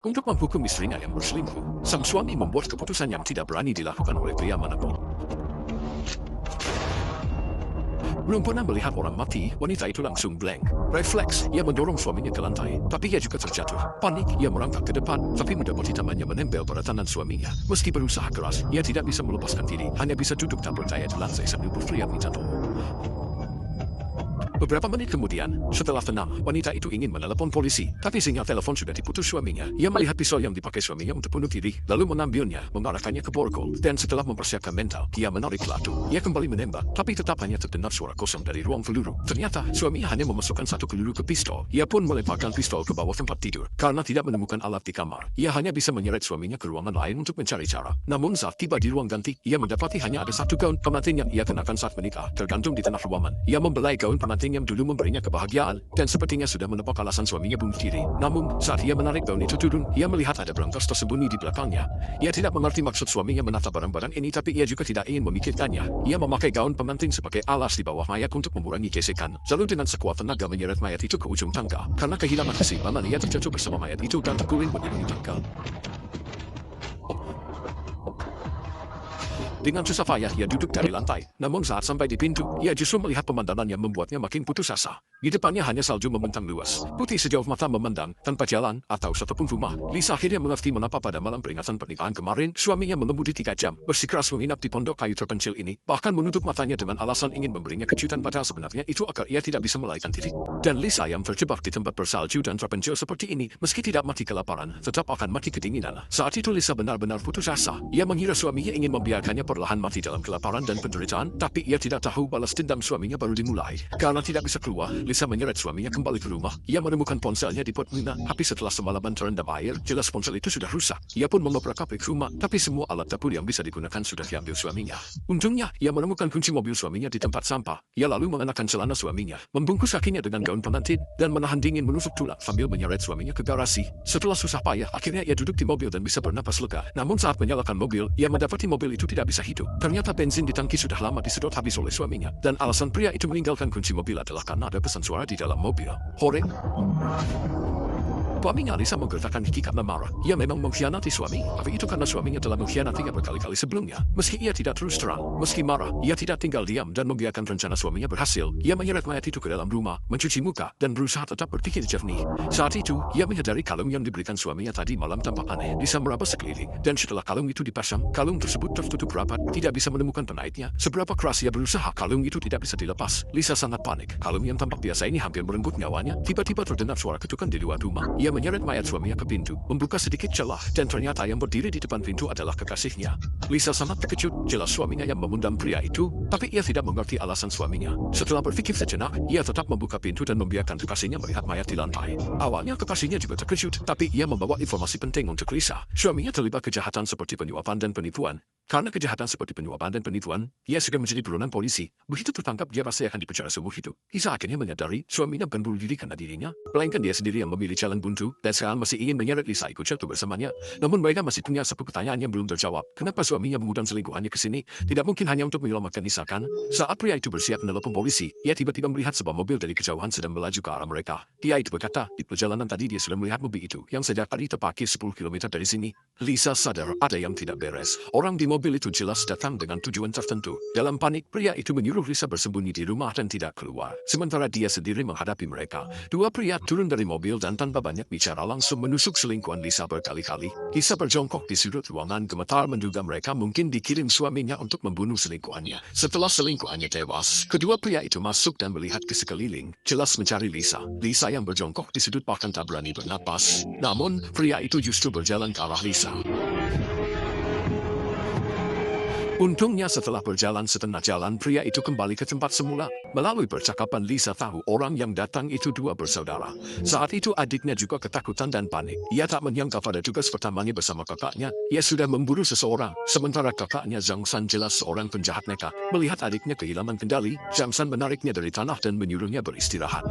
Untuk menghukum istrinya yang berselingkuh, sang suami membuat keputusan yang tidak berani dilakukan oleh pria manapun. Belum pernah melihat orang mati, wanita itu langsung blank. Refleks, ia mendorong suaminya ke lantai, tapi ia juga terjatuh. Panik, ia merangkak ke depan, tapi mendapati tangannya menempel pada tangan suaminya. Meski berusaha keras, ia tidak bisa melepaskan diri, hanya bisa duduk tak berdaya di lantai sambil berteriak minta tolong. Beberapa menit kemudian, setelah tenang, wanita itu ingin menelepon polisi, tapi sinyal telepon sudah diputus suaminya. Ia melihat pisau yang dipakai suaminya untuk bunuh diri, lalu mengambilnya, mengarahkannya ke borgol, dan setelah mempersiapkan mental, ia menarik latu. Ia kembali menembak, tapi tetap hanya terdengar suara kosong dari ruang peluru. Ternyata, suaminya hanya memasukkan satu peluru ke pistol. Ia pun melemparkan pistol ke bawah tempat tidur. Karena tidak menemukan alat di kamar, ia hanya bisa menyeret suaminya ke ruangan lain untuk mencari cara. Namun saat tiba di ruang ganti, ia mendapati hanya ada satu gaun pengantin yang ia kenakan saat menikah, tergantung di tengah ruangan. Ia membelai gaun pengantin yang dulu memberinya kebahagiaan, dan sepertinya sudah menepok alasan suaminya bunuh diri. Namun, saat ia menarik gaun itu turun, ia melihat ada berangkas tersembunyi di belakangnya. Ia tidak mengerti maksud suaminya menata barang-barang ini, tapi ia juga tidak ingin memikirkannya. Ia memakai gaun pengantin sebagai alas di bawah mayat untuk mengurangi gesekan. Lalu dengan sekuat tenaga menyeret mayat itu ke ujung tangga. Karena kehilangan keseimbangan, ia terjatuh bersama mayat itu dan terguling menyeberangi tangga. Dengan susah payah ia duduk dari lantai, namun saat sampai di pintu, ia justru melihat pemandangan yang membuatnya makin putus asa. Di depannya hanya salju membentang luas, putih sejauh mata memandang, tanpa jalan atau satupun rumah. Lisa akhirnya mengerti mengapa pada malam peringatan pernikahan kemarin, suaminya mengemudi 3 jam, bersikeras menginap di pondok kayu terpencil ini, bahkan menutup matanya dengan alasan ingin memberinya kejutan, padahal sebenarnya itu agar ia tidak bisa melarikan diri. Dan Lisa yang terjebak di tempat bersalju dan terpencil seperti ini, meski tidak mati kelaparan, tetap akan mati kedinginan. Saat itu Lisa benar-benar putus asa. Ia mengira suaminya ingin membiarkannya perlahan mati dalam kelaparan dan penderitaan, tapi ia tidak tahu balas dendam suaminya baru dimulai. Karena tidak bisa keluar, Lisa menyeret suaminya kembali ke rumah. Ia menemukan ponselnya di pot minyak, tapi setelah semalaman terendam air, jelas ponsel itu sudah rusak. Ia pun mengobrak-abrik rumah, tapi semua alat dapur yang bisa digunakan sudah diambil suaminya. Untungnya, ia menemukan kunci mobil suaminya di tempat sampah. Ia lalu mengenakan celana suaminya, membungkus kakinya dengan gaun pengantin, dan menahan dingin menusuk tulang sambil menyeret suaminya ke garasi. Setelah susah payah, akhirnya ia duduk di mobil dan bisa bernapas lega. Namun saat menyalakan mobil, ia mendapati mobil itu tidak bisa hidup. Ternyata bensin di tangki sudah lama disedot habis oleh suaminya, dan alasan pria itu meninggalkan kunci mobil adalah karena ada pesan suara di dalam mobil. Horeng. Suaminya Lisa menggertakkan gigi karena marah. Ia memang mengkhianati suami, tapi itu karena suaminya telah mengkhianatinya berkali-kali sebelumnya. Meski ia tidak terus terang, meski marah, ia tidak tinggal diam dan membiarkan rencana suaminya berhasil. Ia menyeret mayat itu ke dalam rumah, mencuci muka, dan berusaha tetap berpikir jernih. Saat itu, ia menyadari kalung yang diberikan suaminya tadi malam tampak aneh. Lisa meraba sekeliling, dan setelah kalung itu dipasang, kalung tersebut tertutup rapat, tidak bisa menemukan penaiknya. Seberapa keras ia berusaha, kalung itu tidak bisa dilepas. Lisa sangat panik. Kalung yang tampak biasa ini hampir merenggut nyawanya. Tiba-tiba terdengar suara ketukan di luar rumah. Ia menyeret mayat suaminya ke pintu, membuka sedikit celah, dan ternyata yang berdiri di depan pintu adalah kekasihnya. Lisa sangat terkejut, jelas suaminya yang memundam pria itu, tapi ia tidak mengerti alasan suaminya. Setelah berpikir sejenak, ia tetap membuka pintu dan membiarkan kekasihnya melihat mayat di lantai. Awalnya kekasihnya juga terkejut, tapi ia membawa informasi penting untuk Lisa. Suaminya terlibat kejahatan seperti penyuapan dan penipuan. Karena kejahatan seperti penyuapan dan penipuan, ia sudah menjadi buronan polisi. Begitu tertangkap, dia pasti akan dipenjara seumur hidup. Lisa akhirnya menyadari suaminya bukan bunuh diri karena dirinya, melainkan dia sendiri yang memilih jalan buntu, dan sekarang masih ingin menyeret Lisa ikut jatuh bersamanya. Namun mereka masih punya 10 pertanyaan yang belum terjawab. Kenapa suaminya mengundang selingkuhannya ke sini? Tidak mungkin hanya untuk menyelamatkan Lisa, kan? Saat pria itu bersiap menelepon polisi, ia tiba-tiba melihat sebuah mobil dari kejauhan sedang melaju ke arah mereka. Dia itu berkata, di perjalanan tadi dia sudah melihat mobil itu, yang sejak tadi terparkir 10 km dari sini. Lisa sadar ada yang tidak beres. Orang di mobil itu jelas datang dengan tujuan tertentu. Dalam panik, pria itu menyuruh Lisa bersembunyi di rumah dan tidak keluar. Sementara dia sendiri menghadapi mereka. Dua pria turun dari mobil dan tanpa banyak bicara langsung menusuk selingkuhan Lisa berkali-kali. Lisa berjongkok di sudut ruangan, gemetar menduga mereka mungkin dikirim suaminya untuk membunuh selingkuhannya. Setelah selingkuhannya tewas, kedua pria itu masuk dan melihat ke sekeliling, jelas mencari Lisa. Lisa yang berjongkok di sudut bahkan tak berani bernapas. Namun, pria itu justru berjalan ke arah Lisa. Untungnya setelah berjalan setengah jalan, pria itu kembali ke tempat semula. Melalui percakapan Lisa tahu orang yang datang itu dua bersaudara. Saat itu adiknya juga ketakutan dan panik. Ia tak menyangka pada tugas pertamanya bersama kakaknya, ia sudah memburu seseorang. Sementara kakaknya Zhang San jelas seorang penjahat nekat. Melihat adiknya kehilangan kendali, Zhang San menariknya dari tanah dan menyuruhnya beristirahat.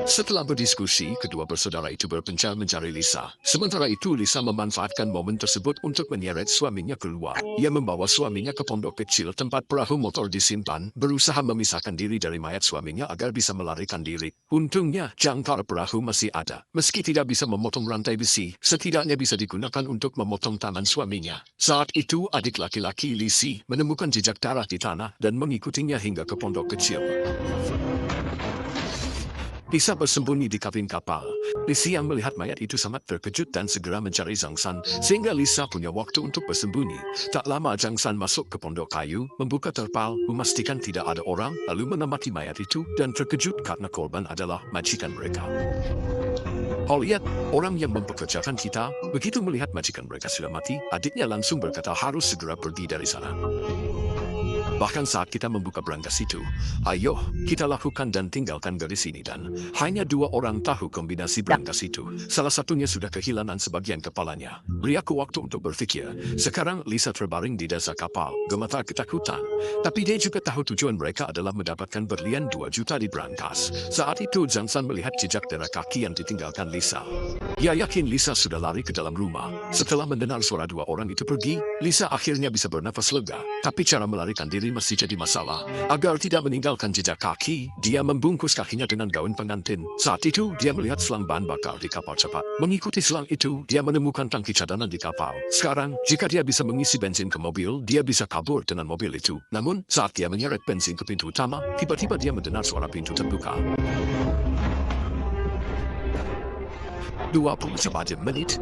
Setelah berdiskusi, kedua bersaudara itu berpencar mencari Lisa. Sementara itu, Lisa memanfaatkan momen tersebut untuk menyeret suaminya keluar. Ia membawa suaminya ke pondok kecil tempat perahu motor disimpan, berusaha memisahkan diri dari mayat suaminya agar bisa melarikan diri. Untungnya, jangkar perahu masih ada. Meski tidak bisa memotong rantai besi, setidaknya bisa digunakan untuk memotong tangan suaminya. Saat itu, adik laki-laki Lisi menemukan jejak darah di tanah dan mengikutinya hingga ke pondok kecil. Lisa bersembunyi di kabin kapal. Lisa yang melihat mayat itu sangat terkejut dan segera mencari Zhang San, sehingga Lisa punya waktu untuk bersembunyi. Tak lama Zhang San masuk ke pondok kayu, membuka terpal, memastikan tidak ada orang, lalu mengamati mayat itu dan terkejut karena korban adalah majikan mereka. Oh lihat, orang yang mempekerjakan kita, begitu melihat majikan mereka sudah mati, adiknya langsung berkata harus segera pergi dari sana. Bahkan saat kita membuka brankas itu, ayo, kita lakukan dan tinggalkan garis ini dan hanya 2 orang tahu kombinasi brankas itu. Salah satunya sudah kehilangan sebagian kepalanya. Beri aku waktu untuk berpikir. Sekarang Lisa terbaring di dasar kapal, gemetar ketakutan. Tapi dia juga tahu tujuan mereka adalah mendapatkan berlian 2 juta di brankas. Saat itu Zhang San melihat jejak darah kaki yang ditinggalkan Lisa. Ia yakin Lisa sudah lari ke dalam rumah. Setelah mendengar suara 2 orang itu pergi, Lisa akhirnya bisa bernafas lega. Tapi cara melarikan diri masih jadi masalah. Agar tidak meninggalkan jejak kaki, dia membungkus kakinya dengan gaun pengantin. Saat itu, dia melihat selang bahan bakar di kapal cepat. Mengikuti selang itu, dia menemukan tangki cadangan di kapal. Sekarang, jika dia bisa mengisi bensin ke mobil, dia bisa kabur dengan mobil itu. Namun, saat dia menyeret bensin ke pintu utama, tiba-tiba dia mendengar suara pintu terbuka. 20 menit.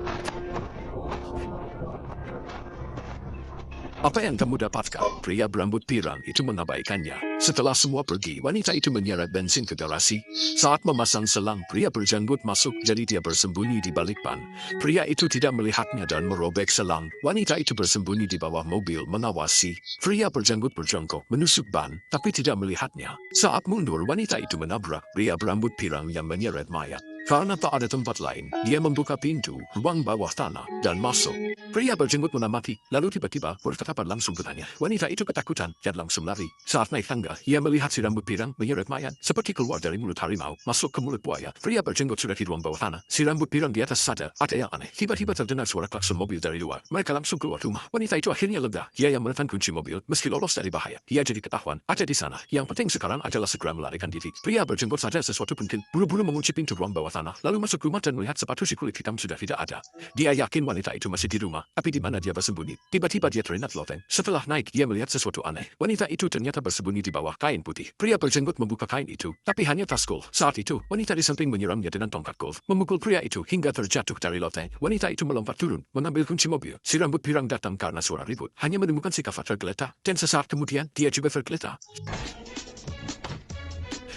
Apa yang kamu dapatkan? Pria berambut pirang itu mengabaikannya. Setelah semua pergi, wanita itu menyeret bensin ke garasi. Saat memasang selang, pria berjanggut masuk, jadi dia bersembunyi di balik ban. Pria itu tidak melihatnya dan merobek selang. Wanita itu bersembunyi di bawah mobil mengawasi. Pria berjanggut berjongkok menusuk ban, tapi tidak melihatnya. Saat mundur, wanita itu menabrak pria berambut pirang yang menyeret mayat. Karena tak ada tempat lain, dia membuka pintu ruang bawah tanah dan masuk. Pria berjenggot menamati, lalu tiba-tiba bertatapan langsung bertanya. Wanita itu ketakutan dan langsung lari. Saat naik tangga, ia melihat si rambut pirang menyeret mayat seperti keluar dari mulut harimau, masuk ke mulut buaya. Pria berjenggot sudah di ruang bawah tanah. Si rambut pirang di atas sadar, ada yang aneh. Tiba-tiba terdengar suara klakson mobil dari luar. Mereka langsung keluar rumah. Wanita itu akhirnya lega. Ia yang menekan kunci mobil, meski lolos dari bahaya. Ia jadi ketahuan, ada di sana. Yang penting sekarang adalah segera melarikan diri. Pria berjenggot sadar sesuatu penting, buru-buru mengunci pintu ruang bawah tanah, lalu masuk rumah dan melihat sepatu si kulit hitam sudah tidak ada. Dia yakin wanita itu masih di rumah, tapi di mana dia bersembunyi? Tiba-tiba dia teringat loteng. Setelah naik, dia melihat sesuatu aneh. Wanita itu ternyata bersembunyi di bawah kain putih. Pria berjenggot membuka kain itu, tapi hanya tas golf. Saat itu, wanita di samping menyiramnya dengan tongkat golf, memukul pria itu hingga terjatuh dari loteng. Wanita itu melompat turun, mengambil kunci mobil. Si rambut pirang datang karena suara ribut, hanya menemukan si kafat tergeletak, dan sesaat kemudian dia juga tergeletak.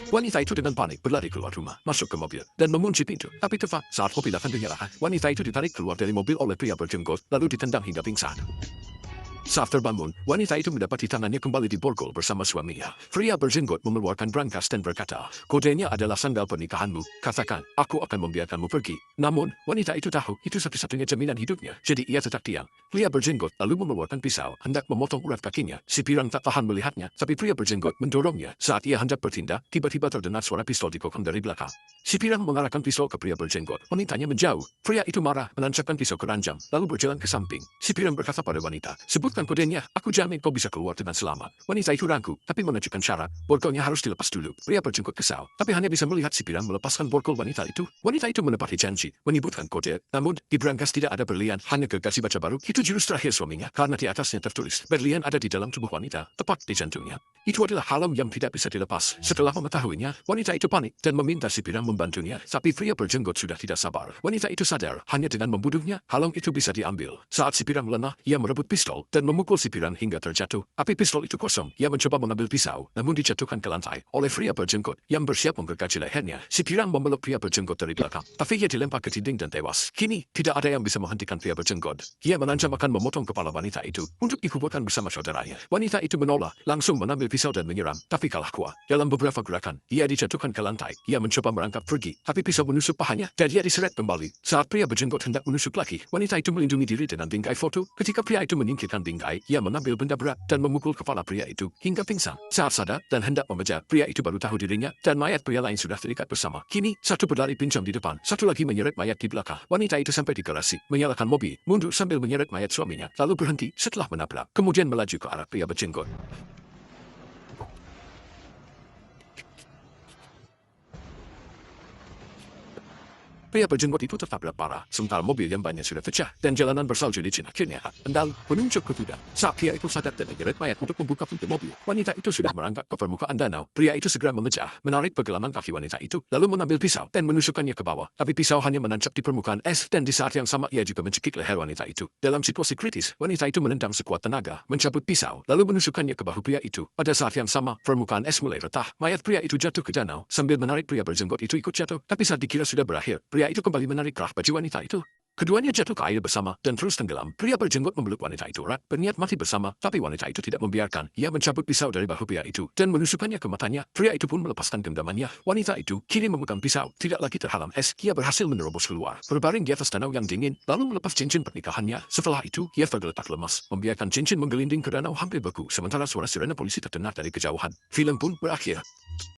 Wanita itu dengan panik berlari keluar rumah, masuk ke mobil, dan mengunci pintu. Tapi tepat saat mobil akan dinyalakan, wanita itu ditarik keluar dari mobil oleh pria berjenggot, lalu ditendang hingga pingsan. Saat terbangun, wanita itu mendapati tangannya kembali diborgol bersama suaminya. Pria berjenggot mengeluarkan brankas dan berkata, kodenya adalah sandal pernikahanmu. Katakan, aku akan membiarkanmu pergi. Namun, wanita itu tahu itu satu-satunya jaminan hidupnya. Jadi ia tetap diam. Pria berjenggot lalu mengeluarkan pisau, hendak memotong urat kakinya. Si pirang tak tahan melihatnya, tapi pria berjenggot mendorongnya. Saat ia hendak bertindak, tiba-tiba terdengar suara pistol dikokang dari belakang. Si pirang mengarahkan pistol ke pria berjenggot. Wanitanya menjauh. Pria itu marah, menancapkan pisau ke ranjang, lalu berjalan ke samping. Si pirang berkata pada wanita, sebutkan kodenya, aku jamin kau bisa keluar dengan selamat. Wanita itu ragu, tapi mengajukan syarat, borgolnya harus dilepas dulu. Pria berjenggot kesal, tapi hanya bisa melihat si pirang melepaskan borgol wanita itu. Wanita itu menepati janji, menyebutkan kode, namun di brankas tidak ada berlian, hanya gergaji baja baru. Itu jurus terakhir suaminya, karena di atasnya tertulis, berlian ada di dalam tubuh wanita, tepat di jantungnya. Itu adalah halam yang tidak bisa dilepas. Setelah mengetahuinya, wanita itu panik dan meminta si pirang membantunya, tapi pria berjenggot sudah tidak sabar. Wanita itu sadar, hanya dengan membunuhnya, halam itu bisa diambil. Saat si pirang lengah, ia merebut pistol dan memukul si pirang hingga terjatuh. Api pistol itu kosong. Ia mencoba mengambil pisau, namun dijatuhkan ke lantai oleh pria berjenggot yang bersiap menggergaji lehernya. Si pirang memeluk pria berjenggot dari belakang, tapi ia dilempar ke dinding dan tewas. Kini, tidak ada yang bisa menghentikan pria berjenggot. Ia mengancam akan memotong kepala wanita itu untuk dikuburkan bersama saudaranya. Wanita itu menolak, langsung mengambil pisau dan menyiram, tapi kalah kuat. Dalam beberapa gerakan, ia dijatuhkan ke lantai. Ia mencoba merangkap pergi, tapi pisau menusuk pahanya dan ia diseret kembali. Saat pria berjenggot hendak menusuk lagi, wanita itu melindungi diri dengan bingkai foto. Ketika pria itu menyingkirkan bingkai bingkai, ia mengambil benda berat dan memukul kepala pria itu hingga pingsan. Saat sadar dan hendak memejah, pria itu baru tahu dirinya dan mayat pria lain sudah terikat bersama. Kini, satu berlari pincang di depan, satu lagi menyeret mayat di belakang. Wanita itu sampai di garasi, menyalakan mobil, mundur sambil menyeret mayat suaminya, lalu berhenti setelah menabrak, kemudian melaju ke arah pria berjenggot. Pria berjenggot itu tertabrak parah, sementara mobil yang banyak sudah pecah, dan jalanan bersalju licin akhirnya endal menunjuk ke kuda. Saat pria itu sadar dan menyeret mayat untuk membuka pintu mobil, wanita itu sudah merangkak ke permukaan danau. Pria itu segera memecah, menarik pergelangan kaki wanita itu, lalu mengambil pisau dan menusukkannya ke bawah. Tapi pisau hanya menancap di permukaan es, dan di saat yang sama ia juga mencekik leher wanita itu. Dalam situasi kritis, wanita itu menendang sekuat tenaga, mencabut pisau, lalu menusukkannya ke bahu pria itu. Pada saat yang sama, permukaan es mulai retak, mayat pria itu jatuh ke danau, sambil menarik pria berjenggot itu ikut jatuh. Tapi saat dikira sudah berakhir, pria itu kembali menarik kerah baju wanita itu. Keduanya jatuh ke air bersama dan terus tenggelam. Pria berjenggot memeluk wanita itu erat, berniat mati bersama, tapi wanita itu tidak membiarkan. Ia mencabut pisau dari bahu pria itu dan menusukkannya ke matanya. Pria itu pun melepaskan genggamannya. Wanita itu kini memegang pisau, tidak lagi terhalang es. Ia berhasil menerobos keluar, berbaring di atas danau yang dingin, lalu melepas cincin pernikahannya. Setelah itu, ia tergeletak lemas, membiarkan cincin menggelinding ke danau hampir beku, sementara suara sirena polisi terdengar dari kejauhan. Film pun berakhir.